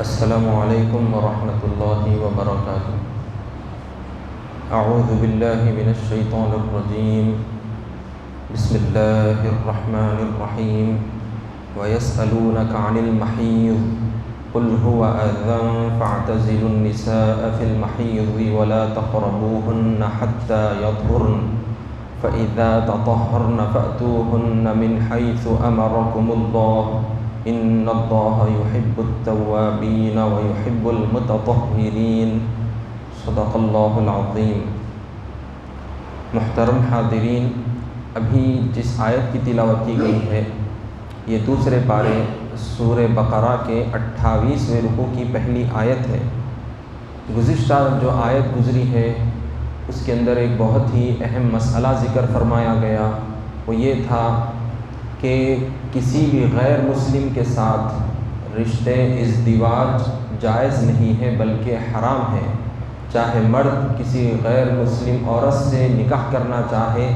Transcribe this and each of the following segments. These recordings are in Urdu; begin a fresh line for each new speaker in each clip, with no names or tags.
السلام علیکم ورحمۃ اللہ وبرکاتہ۔ اعوذ باللہ من الشیطان الرجیم، بسم اللہ الرحمن الرحیم۔ وَيَسْأَلُونَكَ عَنِ الْمَحِيضِ قُلْ هُوَ أَذًى فَاعْتَزِلُوا النِّسَاءَ فِي الْمَحِيضِ وَلَا تَقْرَبُوهُنَّ حَتَّى يَطْهُرْنَ فَإِذَا تَطَهَّرْنَ فَأْتُوهُنَّ مِنْ حَيْثُ أَمَرَكُمُ اللَّهُ إِنَّ اللَّهَ يُحِبُّ التَّوَّابِينَ وَيُحِبُّ الْمُتَطَهِّرِينَ۔ صدق اللہ العظیم۔ محترم حاضرین، ابھی جس آیت کی تلاوت کی گئی ہے یہ دوسرے پارے سورہ بقرہ کے 28ویں رکوع کی پہلی آیت ہے۔ گزشتہ جو آیت گزری ہے اس کے اندر ایک بہت ہی اہم مسئلہ ذکر فرمایا گیا، وہ یہ تھا کہ کسی بھی غیر مسلم کے ساتھ رشتے ازدواج جائز نہیں ہے بلکہ حرام ہے۔ چاہے مرد کسی غیر مسلم عورت سے نکاح کرنا چاہے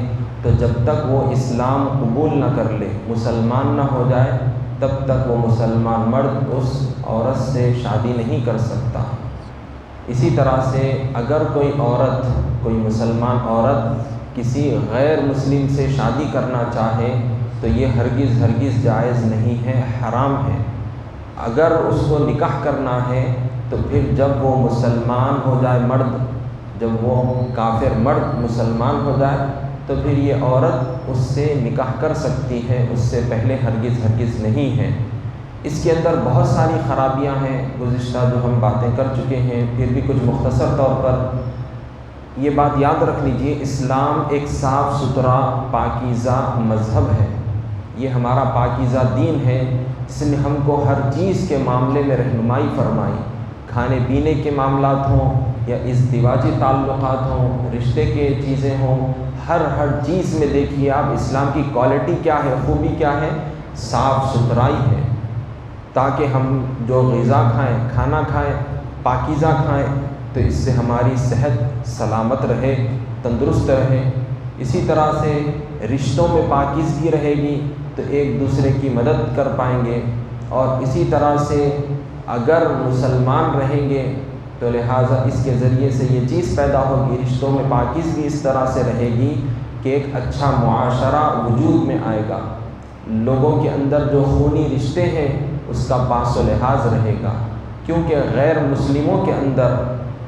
تو جب تک وہ اسلام قبول نہ کر لے، مسلمان نہ ہو جائے، تب تک وہ مسلمان مرد اس عورت سے شادی نہیں کر سکتا۔ اسی طرح سے اگر کوئی عورت، کوئی مسلمان عورت کسی غیر مسلم سے شادی کرنا چاہے تو یہ ہرگز جائز نہیں ہے، حرام ہے۔ اگر اس کو نکاح کرنا ہے تو پھر جب وہ مسلمان ہو جائے مرد، جب وہ کافر مرد مسلمان ہو جائے تو پھر یہ عورت اس سے نکاح کر سکتی ہے، اس سے پہلے ہرگز نہیں ہے۔ اس کے اندر بہت ساری خرابیاں ہیں، گزشتہ جو ہم باتیں کر چکے ہیں، پھر بھی کچھ مختصر طور پر یہ بات یاد رکھ لیجئے، اسلام ایک صاف ستھرا پاکیزہ مذہب ہے، یہ ہمارا پاکیزہ دین ہے۔ اس نے ہم کو ہر چیز کے معاملے میں رہنمائی فرمائی، کھانے پینے کے معاملات ہوں یا ازدواجی تعلقات ہوں، رشتے کے چیزیں ہوں، ہر چیز میں دیکھیے آپ اسلام کی کوالٹی کیا ہے، خوبی کیا ہے، صاف ستھرائی ہے، تاکہ ہم جو غذا کھائیں، کھانا کھائیں، پاکیزہ کھائیں تو اس سے ہماری صحت سلامت رہے، تندرست رہے۔ اسی طرح سے رشتوں میں پاکیزگی رہے گی تو ایک دوسرے کی مدد کر پائیں گے، اور اسی طرح سے اگر مسلمان رہیں گے تو لہٰذا اس کے ذریعے سے یہ چیز پیدا ہوگی، رشتوں میں پاکیزگی اس طرح سے رہے گی کہ ایک اچھا معاشرہ وجود میں آئے گا، لوگوں کے اندر جو خونی رشتے ہیں اس کا پاس و لحاظ رہے گا، کیونکہ غیر مسلموں کے اندر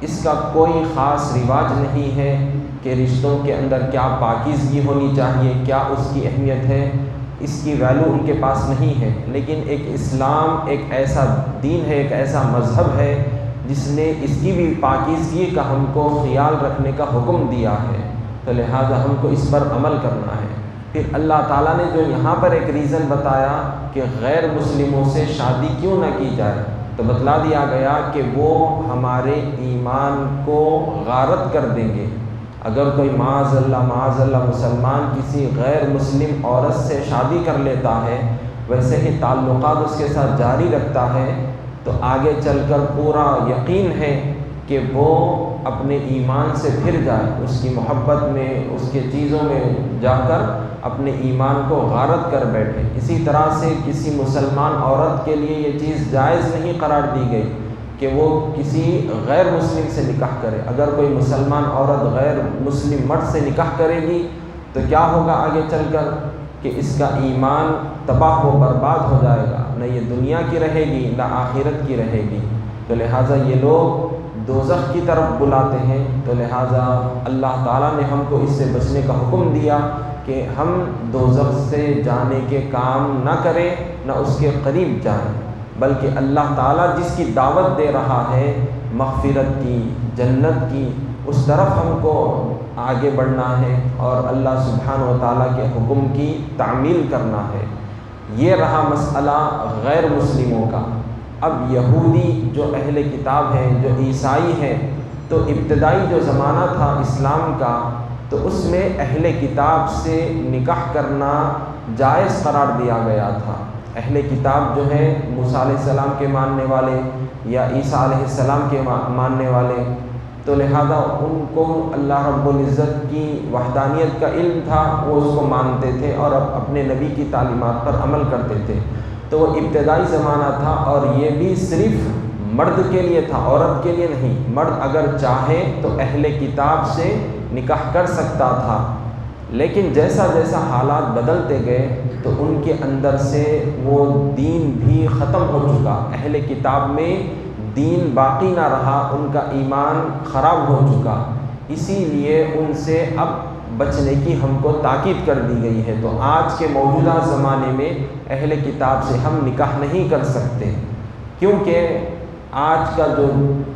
اس کا کوئی خاص رواج نہیں ہے کہ رشتوں کے اندر کیا پاکیزگی ہونی چاہیے، کیا اس کی اہمیت ہے، اس کی ویلیو ان کے پاس نہیں ہے۔ لیکن ایک اسلام ایک ایسا دین ہے، ایک ایسا مذہب ہے جس نے اس کی بھی پاکیزگی کا ہم کو خیال رکھنے کا حکم دیا ہے، تو لہٰذا ہم کو اس پر عمل کرنا ہے۔ پھر اللہ تعالیٰ نے جو یہاں پر ایک ریزن بتایا کہ غیر مسلموں سے شادی کیوں نہ کی جائے، تو بتلا دیا گیا کہ وہ ہمارے ایمان کو غارت کر دیں گے۔ اگر کوئی معاذ اللہ مسلمان کسی غیر مسلم عورت سے شادی کر لیتا ہے، ویسے ہی تعلقات اس کے ساتھ جاری رکھتا ہے، تو آگے چل کر پورا یقین ہے کہ وہ اپنے ایمان سے پھر جائے، اس کی محبت میں، اس کے چیزوں میں جا کر اپنے ایمان کو غارت کر بیٹھے۔ اسی طرح سے کسی مسلمان عورت کے لیے یہ چیز جائز نہیں قرار دی گئی کہ وہ کسی غیر مسلم سے نکاح کرے۔ اگر کوئی مسلمان عورت غیر مسلم مرد سے نکاح کرے گی تو کیا ہوگا آگے چل کر کہ اس کا ایمان تباہ و برباد ہو جائے گا، نہ یہ دنیا کی رہے گی نہ آخرت کی رہے گی۔ تو لہٰذا یہ لوگ دوزخ کی طرف بلاتے ہیں، تو لہٰذا اللہ تعالیٰ نے ہم کو اس سے بچنے کا حکم دیا کہ ہم دوزخ سے جانے کے کام نہ کریں، نہ اس کے قریب جائیں، بلکہ اللہ تعالیٰ جس کی دعوت دے رہا ہے مغفرت کی، جنت کی، اس طرف ہم کو آگے بڑھنا ہے اور اللہ سبحانہ و تعالیٰ کے حکم کی تعمیل کرنا ہے۔ یہ رہا مسئلہ غیر مسلموں کا۔ اب یہودی جو اہل کتاب ہیں، جو عیسائی ہیں، تو ابتدائی جو زمانہ تھا اسلام کا تو اس میں اہل کتاب سے نکاح کرنا جائز قرار دیا گیا تھا۔ اہل کتاب جو ہے موسیٰ علیہ السلام کے ماننے والے یا عیسیٰ علیہ السلام کے ماننے والے، تو لہذا ان کو اللہ رب العزت کی وحدانیت کا علم تھا، وہ اس کو مانتے تھے اور اپنے نبی کی تعلیمات پر عمل کرتے تھے۔ تو وہ ابتدائی زمانہ تھا، اور یہ بھی صرف مرد کے لیے تھا، عورت کے لیے نہیں۔ مرد اگر چاہے تو اہل کتاب سے نکاح کر سکتا تھا، لیکن جیسا جیسا حالات بدلتے گئے تو ان کے اندر سے وہ دین بھی ختم ہو چکا۔ اہل کتاب میں دین باقی نہ رہا، ان کا ایمان خراب ہو چکا، اسی لیے ان سے اب بچنے کی ہم کو تاکید کر دی گئی ہے۔ تو آج کے موجودہ زمانے میں اہل کتاب سے ہم نکاح نہیں کر سکتے، کیونکہ آج کا جو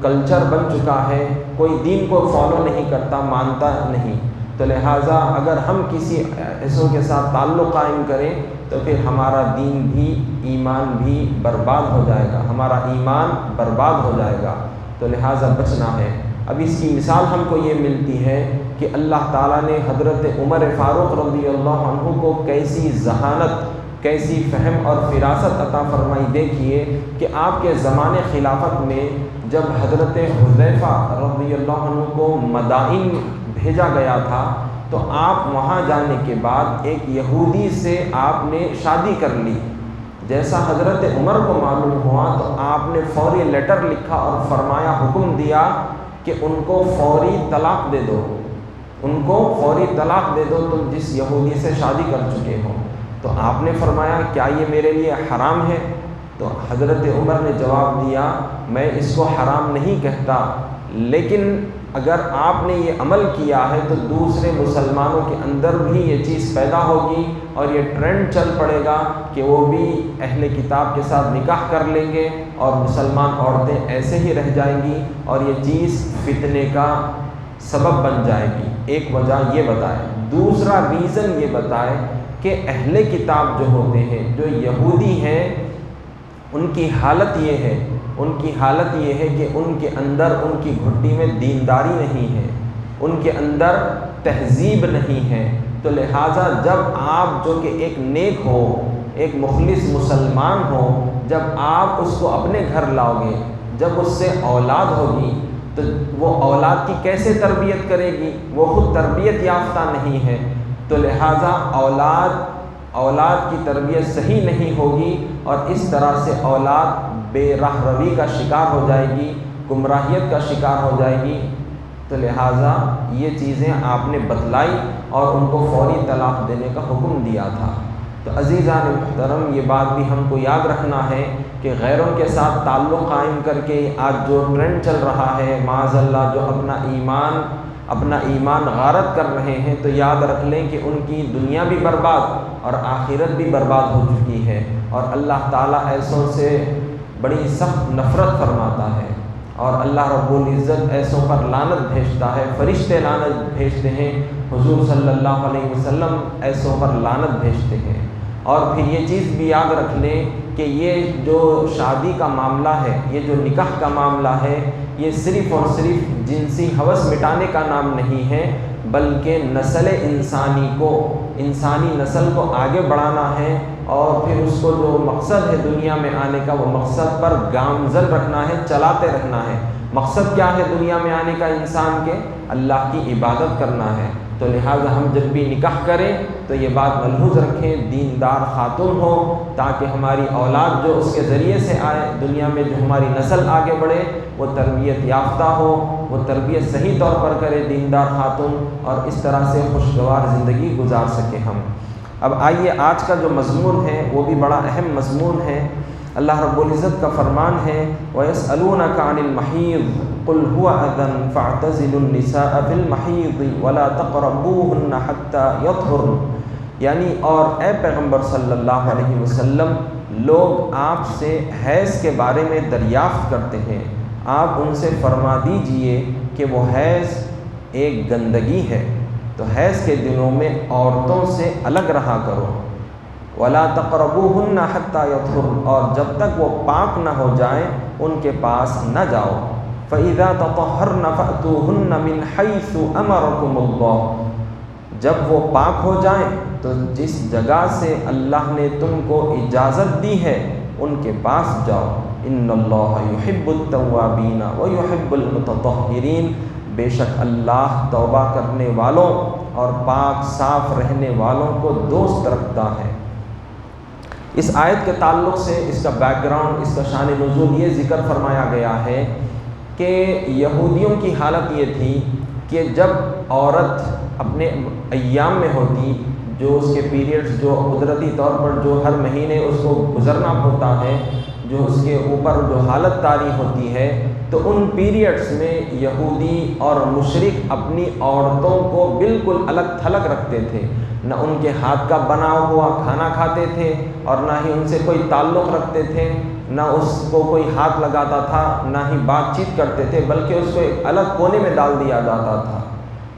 کلچر بن چکا ہے، کوئی دین کو فالو نہیں کرتا، مانتا نہیں، تو لہٰذا اگر ہم کسی ایسوں کے ساتھ تعلق قائم کریں تو پھر ہمارا دین بھی، ایمان بھی برباد ہو جائے گا، ہمارا ایمان برباد ہو جائے گا، تو لہٰذا بچنا ہے۔ اب اس کی مثال ہم کو یہ ملتی ہے کہ اللہ تعالیٰ نے حضرت عمر فاروق رضی اللہ عنہ کو کیسی ذہانت، کیسی فہم اور فراست عطا فرمائی۔ دیکھیے کہ آپ کے زمانے خلافت میں جب حضرت حذیفہ رضی اللہ عنہ کو مدائن بھیجا گیا تھا تو آپ وہاں جانے کے بعد ایک یہودی سے آپ نے شادی کر لی۔ جیسا حضرت عمر کو معلوم ہوا تو آپ نے فوری لیٹر لکھا اور فرمایا، حکم دیا کہ ان کو فوری طلاق دے دو، ان کو فوری طلاق دے دو، تم جس یہودی سے شادی کر چکے ہو۔ تو آپ نے فرمایا، کیا یہ میرے لیے حرام ہے؟ تو حضرت عمر نے جواب دیا، میں اس کو حرام نہیں کہتا، لیکن اگر آپ نے یہ عمل کیا ہے تو دوسرے مسلمانوں کے اندر بھی یہ چیز پیدا ہوگی اور یہ ٹرینڈ چل پڑے گا کہ وہ بھی اہل کتاب کے ساتھ نکاح کر لیں گے اور مسلمان عورتیں ایسے ہی رہ جائیں گی اور یہ چیز فتنے کا سبب بن جائے گی۔ ایک وجہ یہ بتائے، دوسرا ریزن یہ بتائے کہ اہل کتاب جو ہوتے ہیں، جو یہودی ہیں، ان کی حالت یہ ہے، ان کی حالت یہ ہے کہ ان کے اندر، ان کی گھٹی میں دینداری نہیں ہے، ان کے اندر تہذیب نہیں ہے۔ تو لہٰذا جب آپ جو کہ ایک نیک ہو، ایک مخلص مسلمان ہو، جب آپ اس کو اپنے گھر لاؤ گے، جب اس سے اولاد ہوگی تو وہ اولاد کی کیسے تربیت کرے گی؟ وہ خود تربیت یافتہ نہیں ہے، تو لہٰذا اولاد کی تربیت صحیح نہیں ہوگی اور اس طرح سے اولاد بے راہ روی کا شکار ہو جائے گی، گمراہیت کا شکار ہو جائے گی۔ تو لہٰذا یہ چیزیں آپ نے بتلائی اور ان کو فوری طلاق دینے کا حکم دیا تھا۔ تو عزیزان محترم، یہ بات بھی ہم کو یاد رکھنا ہے کہ غیروں کے ساتھ تعلق قائم کر کے آج جو ٹرینڈ چل رہا ہے، معاذ اللہ، جو اپنا ایمان غارت کر رہے ہیں، تو یاد رکھ لیں کہ ان کی دنیا بھی برباد اور آخرت بھی برباد ہو چکی ہے، اور اللہ تعالیٰ ایسوں سے بڑی سخت نفرت فرماتا ہے، اور اللہ رب العزت ایسوں پر لعنت بھیجتا ہے، فرشتے لعنت بھیجتے ہیں، حضور صلی اللہ علیہ وسلم ایسوں پر لعنت بھیجتے ہیں۔ اور پھر یہ چیز بھی یاد رکھ لیں کہ یہ جو شادی کا معاملہ ہے، یہ جو نکاح کا معاملہ ہے، یہ صرف اور صرف جنسی ہوس مٹانے کا نام نہیں ہے، بلکہ نسل انسانی نسل کو آگے بڑھانا ہے، اور پھر اس کو جو مقصد ہے دنیا میں آنے کا، وہ مقصد پر گامزن رکھنا ہے، چلاتے رکھنا ہے۔ مقصد کیا ہے دنیا میں آنے کا انسان کے؟ اللہ کی عبادت کرنا ہے۔ تو لہٰذا ہم جب بھی نکاح کریں تو یہ بات ملحوظ رکھیں، دیندار خاتون ہو، تاکہ ہماری اولاد جو اس کے ذریعے سے آئے، دنیا میں جو ہماری نسل آگے بڑھے، وہ تربیت یافتہ ہو، وہ تربیت صحیح طور پر کرے، دیندار خاتون، اور اس طرح سے خوشگوار زندگی گزار سکیں ہم۔ اب آئیے، آج کا جو مضمون ہے وہ بھی بڑا اہم مضمون ہے۔ اللہ رب العزت کا فرمان ہے، وَيَسْأَلُونَكَ عَنِ الْمَحِيضِ قُلْ هُوَ أَذًى فَاعْتَزِلُوا النِّسَاءَ فِي الْمَحِيضِ وَلَا تَقْرَبُوهُنَّ حَتَّى يَطْهُرْنَ، یعنی اور اے پیغمبر صلی اللہ علیہ وسلم، لوگ آپ سے حیض کے بارے میں دریافت کرتے ہیں، آپ ان سے فرما دیجئے کہ وہ حیض ایک گندگی ہے، تو حیض کے دنوں میں عورتوں سے الگ رہا کرو۔ وَلَا تَقْرَبُوهُنَّ حَتَّى يَطْهُرْنَ، اور جب تک وہ پاک نہ ہو جائیں ان کے پاس نہ جاؤ۔ فَإِذَا تَطَهَّرْنَ فَأْتُوهُنَّ مِنْ حَيْثُ أَمَرَكُمُ اللَّهُ، جب وہ پاک ہو جائیں تو جس جگہ سے اللہ نے تم کو اجازت دی ہے ان کے پاس جاؤ۔ إِنَّ اللَّهَ يُحِبُّ التَّوَّابِينَ وَيُحِبُّ الْمُتَطَهِّرِينَ، بے شک اللہ توبہ کرنے والوں اور پاک صاف رہنے والوں کو دوست رکھتا ہے۔ اس آیت کے تعلق سے اس کا بیک گراؤنڈ، اس کا شان نزول یہ ذکر فرمایا گیا ہے کہ یہودیوں کی حالت یہ تھی کہ جب عورت اپنے ایام میں ہوتی، جو اس کے پیریڈز جو قدرتی طور پر جو ہر مہینے اس کو گزرنا ہوتا ہے، جو اس کے اوپر جو حالت طاری ہوتی ہے، تو ان پیریڈز میں یہودی اور مشرک اپنی عورتوں کو بالکل الگ تھلگ رکھتے تھے، نہ ان کے ہاتھ کا بنا ہوا کھانا کھاتے تھے اور نہ ہی ان سے کوئی تعلق رکھتے تھے، نہ اس کو کوئی ہاتھ لگاتا تھا، نہ ہی بات چیت کرتے تھے، بلکہ اس کو ایک الگ کونے میں ڈال دیا جاتا تھا۔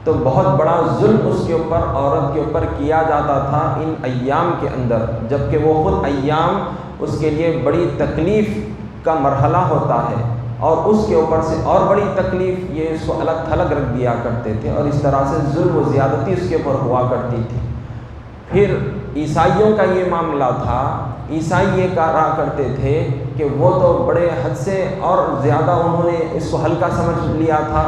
تو بہت بڑا ظلم اس کے اوپر، عورت کے اوپر کیا جاتا تھا ان ایام کے اندر، جبکہ وہ خود ایام اس کے لیے بڑی تکلیف کا مرحلہ ہوتا ہے، اور اس کے اوپر سے اور بڑی تکلیف یہ اس کو الگ تھلگ رکھ دیا کرتے تھے، اور اس طرح سے ظلم و زیادتی اس کے اوپر ہوا کرتی تھی۔ پھر عیسائیوں کا یہ معاملہ تھا، عیسائی یہ کہا کرتے تھے کہ وہ تو بڑے حد سے اور زیادہ انہوں نے اس کو ہلکا سمجھ لیا تھا،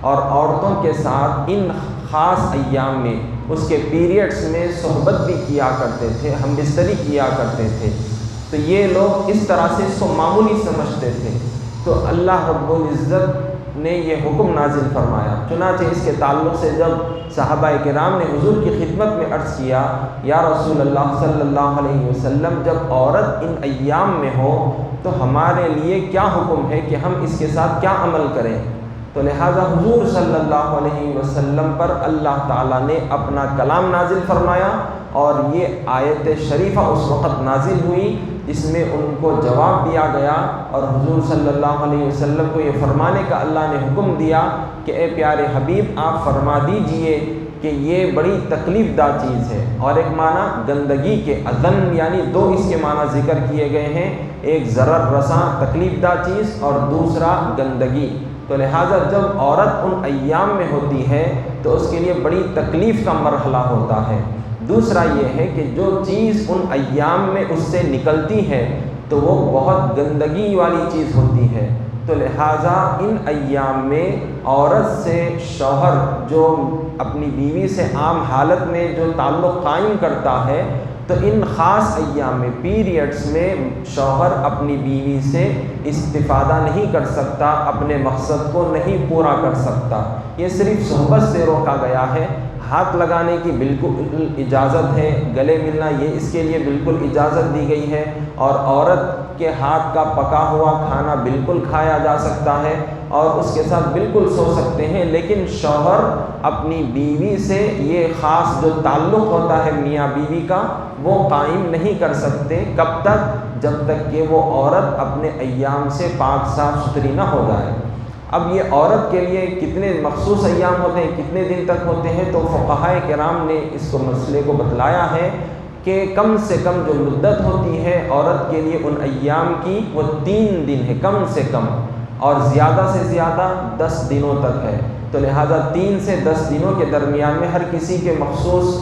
اور عورتوں کے ساتھ ان خاص ایام میں اس کے پیریڈز میں صحبت بھی کیا کرتے تھے، ہم بستری کیا کرتے تھے۔ تو یہ لوگ اس طرح سے اس کو معمولی سمجھتے تھے، تو اللہ رب العزت نے یہ حکم نازل فرمایا۔ چنانچہ اس کے تعلق سے جب صحابہ کرام نے حضور کی خدمت میں عرض کیا، یا رسول اللہ صلی اللہ علیہ وسلم، جب عورت ان ایام میں ہو تو ہمارے لیے کیا حکم ہے کہ ہم اس کے ساتھ کیا عمل کریں؟ تو لہٰذا حضور صلی اللہ علیہ وسلم پر اللہ تعالیٰ نے اپنا کلام نازل فرمایا، اور یہ آیت شریفہ اس وقت نازل ہوئی جس میں ان کو جواب دیا گیا، اور حضور صلی اللہ علیہ وسلم کو یہ فرمانے کا اللہ نے حکم دیا کہ اے پیارے حبیب، آپ فرما دیجئے کہ یہ بڑی تکلیف دہ چیز ہے۔ اور ایک معنی گندگی کے، اذن یعنی دو اس کے معنی ذکر کیے گئے ہیں، ایک ضرر رساں تکلیف دہ چیز اور دوسرا گندگی۔ تو لہٰذا جب عورت ان ایام میں ہوتی ہے تو اس کے لیے بڑی تکلیف کا مرحلہ ہوتا ہے۔ دوسرا یہ ہے کہ جو چیز ان ایام میں اس سے نکلتی ہے تو وہ بہت گندگی والی چیز ہوتی ہے، تو لہٰذا ان ایام میں عورت سے شوہر جو اپنی بیوی سے عام حالت میں جو تعلق قائم کرتا ہے، تو ان خاص ایام میں پیریڈز میں شوہر اپنی بیوی سے استفادہ نہیں کر سکتا، اپنے مقصد کو نہیں پورا کر سکتا۔ یہ صرف صحبت سے روکا گیا ہے، ہاتھ لگانے کی بالکل اجازت ہے، گلے ملنا یہ اس کے لیے بالکل اجازت دی گئی ہے، اور عورت کے ہاتھ کا پکا ہوا کھانا بالکل کھایا جا سکتا ہے اور اس کے ساتھ بالکل سو سکتے ہیں، لیکن شوہر اپنی بیوی سے یہ خاص جو تعلق ہوتا ہے میاں بیوی کا وہ قائم نہیں کر سکتے۔ کب تک؟ جب تک کہ وہ عورت اپنے ایام سے پاک صاف ستھری نہ ہو جائے۔ اب یہ عورت کے لیے کتنے مخصوص ایام ہوتے ہیں، کتنے دن تک ہوتے ہیں، تو فقہاء کرام نے اس کو مسئلے کو بتلایا ہے کہ کم سے کم جو مدت ہوتی ہے عورت کے لیے ان ایام کی وہ 3 دن ہے کم سے کم، اور زیادہ سے زیادہ 10 دنوں تک ہے۔ تو لہٰذا 3 سے 10 دنوں کے درمیان میں ہر کسی کے مخصوص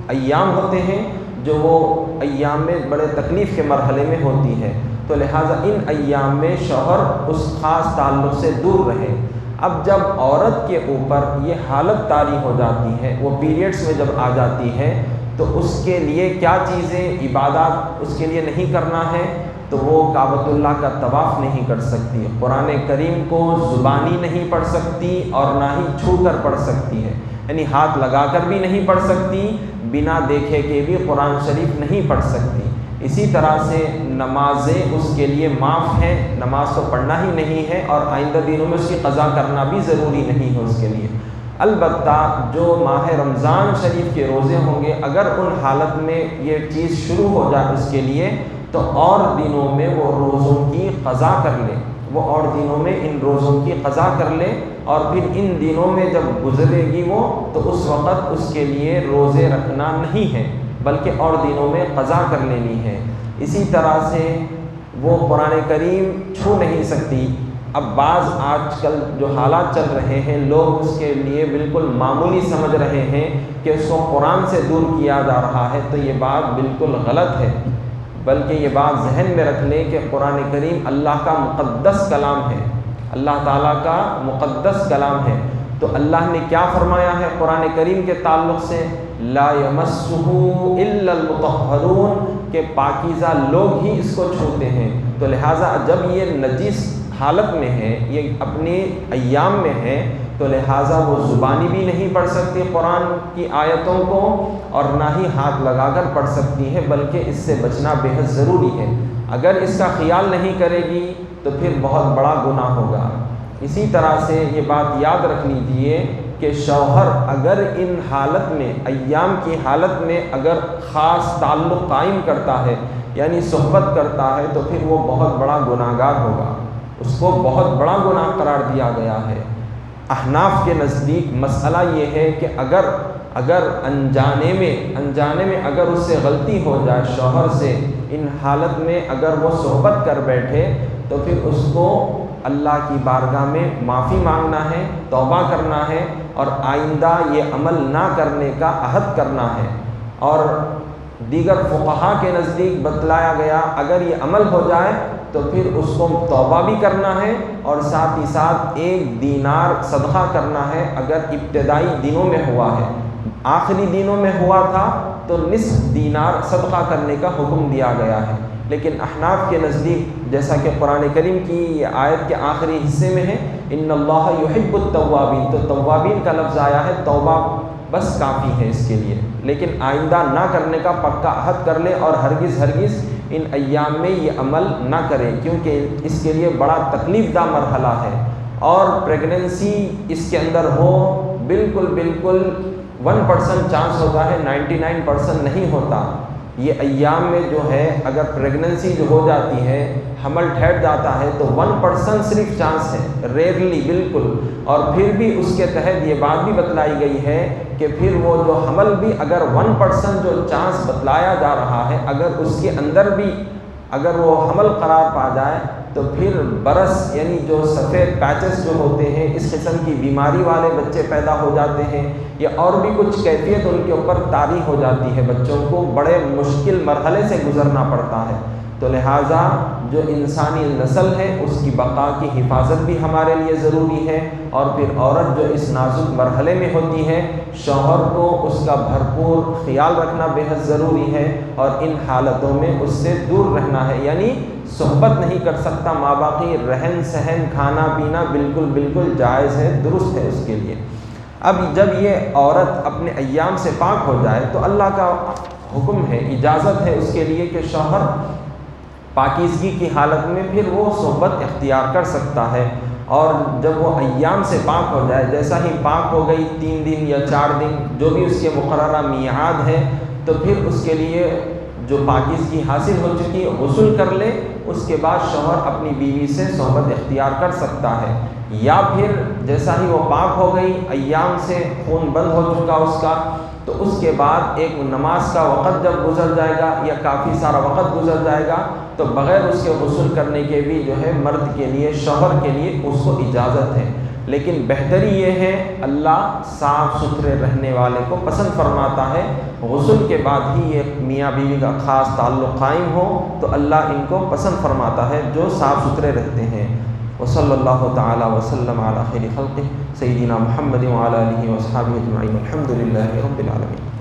ایام ہوتے ہیں جو وہ ایام میں بڑے تکلیف کے مرحلے میں ہوتی ہے، تو لہٰذا ان ایام میں شوہر اس خاص تعلق سے دور رہے۔ اب جب عورت کے اوپر یہ حالت طاری ہو جاتی ہے، وہ پیریڈز میں جب آ جاتی ہے، تو اس کے لیے کیا چیزیں عبادات اس کے لیے نہیں کرنا ہے، تو وہ کعبۃ اللہ کا طواف نہیں کر سکتی، قرآن کریم کو زبانی نہیں پڑھ سکتی اور نہ ہی چھو کر پڑھ سکتی ہے، یعنی ہاتھ لگا کر بھی نہیں پڑھ سکتی، بنا دیکھے کے بھی قرآن شریف نہیں پڑھ سکتی۔ اسی طرح سے نمازیں اس کے لیے معاف ہیں، نماز تو پڑھنا ہی نہیں ہے، اور آئندہ دنوں میں اس کی قضا کرنا بھی ضروری نہیں ہے اس کے لیے۔ البتہ جو ماہ رمضان شریف کے روزے ہوں گے، اگر ان حالت میں یہ چیز شروع ہو جائے اس کے لیے، تو اور دنوں میں وہ روزوں کی قضا کر لے، وہ اور دنوں میں ان روزوں کی قضا کر لے، اور پھر ان دنوں میں جب گزرے گی وہ، تو اس وقت اس کے لیے روزے رکھنا نہیں ہے بلکہ اور دنوں میں قضا کر لینی ہے۔ اسی طرح سے وہ قرآن کریم چھو نہیں سکتی۔ اب بعض آج کل جو حالات چل رہے ہیں، لوگ اس کے لیے بالکل معمولی سمجھ رہے ہیں کہ اس کو قرآن سے دور کیا جا رہا ہے، تو یہ بات بالکل غلط ہے، بلکہ یہ بات ذہن میں رکھ لیں کہ قرآن کریم اللہ کا مقدس کلام ہے، اللہ تعالیٰ کا مقدس کلام ہے۔ تو اللہ نے کیا فرمایا ہے قرآن کریم کے تعلق سے؟ لا یمسہ الا المطہرون، کہ پاکیزہ لوگ ہی اس کو چھوتے ہیں۔ تو لہٰذا جب یہ نجس حالت میں ہے، یہ اپنے ایام میں ہے، تو لہٰذا وہ زبانی بھی نہیں پڑھ سکتی قرآن کی آیتوں کو، اور نہ ہی ہاتھ لگا کر پڑھ سکتی ہے، بلکہ اس سے بچنا بے حد ضروری ہے۔ اگر اس کا خیال نہیں کرے گی تو پھر بہت بڑا گناہ ہوگا۔ اسی طرح سے یہ بات یاد رکھ لیجیے کہ شوہر اگر ان حالت میں، ایام کی حالت میں اگر خاص تعلق قائم کرتا ہے، یعنی صحبت کرتا ہے، تو پھر وہ بہت بڑا گناہ گار ہوگا، اس کو بہت بڑا گناہ قرار دیا گیا ہے۔ احناف کے نزدیک مسئلہ یہ ہے کہ اگر انجانے میں اگر اس سے غلطی ہو جائے شوہر سے، ان حالت میں اگر وہ صحبت کر بیٹھے، تو پھر اس کو اللہ کی بارگاہ میں معافی مانگنا ہے، توبہ کرنا ہے، اور آئندہ یہ عمل نہ کرنے کا عہد کرنا ہے۔ اور دیگر فقہا کے نزدیک بتلایا گیا اگر یہ عمل ہو جائے تو پھر اس کو توبہ بھی کرنا ہے، اور ساتھ ہی ساتھ 1 دینار صدقہ کرنا ہے اگر ابتدائی دنوں میں ہوا ہے۔ آخری دنوں میں ہوا تھا تو نصف دینار صدقہ کرنے کا حکم دیا گیا ہے۔ لیکن احناف کے نزدیک جیسا کہ قرآن کریم کی یہ آیت کے آخری حصے میں ہے، ان اللہ یحب التوابین، تو توابین کا لفظ آیا ہے، توبہ بس کافی ہے اس کے لیے، لیکن آئندہ نہ کرنے کا پکا عہد کر لے، اور ہرگز ان ایام میں یہ عمل نہ کرے، کیونکہ اس کے لیے بڑا تکلیف دہ مرحلہ ہے، اور پریگننسی اس کے اندر ہو بالکل 1% چانس ہوتا ہے، 99% نہیں ہوتا۔ یہ ایام میں جو ہے اگر پریگننسی جو ہو جاتی ہے، حمل ٹھہر جاتا ہے، تو 1% صرف چانس ہے، ریئرلی بالکل، اور پھر بھی اس کے تحت یہ بات بھی بتلائی گئی ہے کہ پھر وہ جو حمل بھی اگر 1% جو چانس بتلایا جا رہا ہے، اگر اس کے اندر بھی اگر وہ حمل قرار پا جائے، تو پھر برس یعنی جو سفید پیچز جو ہوتے ہیں، اس قسم کی بیماری والے بچے پیدا ہو جاتے ہیں، یا اور بھی کچھ کیفیت ان کے اوپر طاری ہو جاتی ہے، بچوں کو بڑے مشکل مرحلے سے گزرنا پڑتا ہے۔ تو لہٰذا جو انسانی نسل ہے اس کی بقا کی حفاظت بھی ہمارے لیے ضروری ہے، اور پھر عورت جو اس نازک مرحلے میں ہوتی ہے، شوہر کو اس کا بھرپور خیال رکھنا بے حد ضروری ہے، اور ان حالتوں میں اس سے دور رہنا ہے، یعنی صحبت نہیں کر سکتا، ماں باقی رہن سہن کھانا پینا بالکل جائز ہے، درست ہے اس کے لیے۔ اب جب یہ عورت اپنے ایام سے پاک ہو جائے تو اللہ کا حکم ہے، اجازت ہے اس کے لیے کہ شوہر پاکیزگی کی حالت میں پھر وہ صحبت اختیار کر سکتا ہے، اور جب وہ ایام سے پاک ہو جائے، جیسا ہی پاک ہو گئی 3 دن یا 4 دن جو بھی اس کے مقررہ میعاد ہے، تو پھر اس کے لیے جو پاکیزگی حاصل ہو چکی ہے غسل کر لے، اس کے بعد شوہر اپنی بیوی سے صحبت اختیار کر سکتا ہے، یا پھر جیسا ہی وہ پاک ہو گئی، ایام سے خون بند ہو چکا اس کا، تو اس کے بعد ایک نماز کا وقت جب گزر جائے گا یا کافی سارا وقت گزر جائے گا، تو بغیر اس کے غسل کرنے کے بھی جو ہے مرد کے لیے، شوہر کے لیے اس کو اجازت ہے۔ لیکن بہتری یہ ہے، اللہ صاف ستھرے رہنے والے کو پسند فرماتا ہے، غسل کے بعد ہی یہ میاں بیوی کا خاص تعلق قائم ہو تو اللہ ان کو پسند فرماتا ہے جو صاف ستھرے رہتے ہیں۔ وصلی اللہ تعالی وسلم علی خیر خلقہ سیدنا محمد وعلی آلہ وصحبہ اجمعین، الحمد للہ رب العالمین۔